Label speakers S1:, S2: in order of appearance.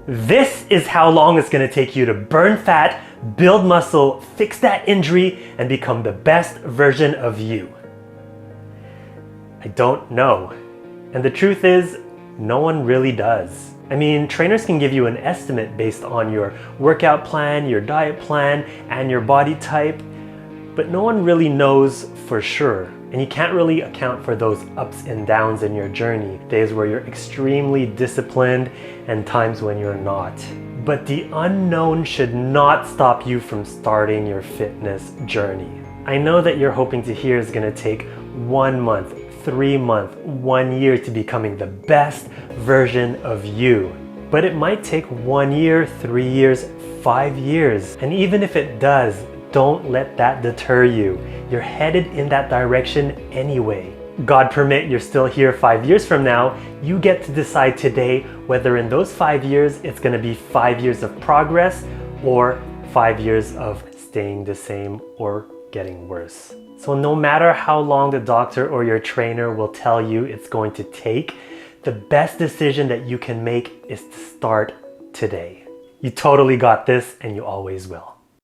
S1: This is how long it's gonna take you to burn fat, build muscle, fix that injury, and become the best version of you. I don't know. And the truth is, no one really does. I mean, trainers can give you an estimate based on your workout plan, your diet plan, and your body type, but no one really knows for sure. And you can't really account for those ups and downs in your journey, days where you're extremely disciplined and times when you're not. But the unknown should not stop you from starting your fitness journey. I know that you're hoping to hear is gonna take 1 month, 3 months, 1 year to becoming the best version of you. But it might take 1 year, 3 years, 5 years. And even if it does, don't let that deter you. You're headed in that direction anyway. God permit you're still here 5 years from now, you get to decide today whether in those 5 years it's gonna be 5 years of progress or 5 years of staying the same or getting worse. So no matter how long the doctor or your trainer will tell you it's going to take, the best decision that you can make is to start today. You totally got this and you always will.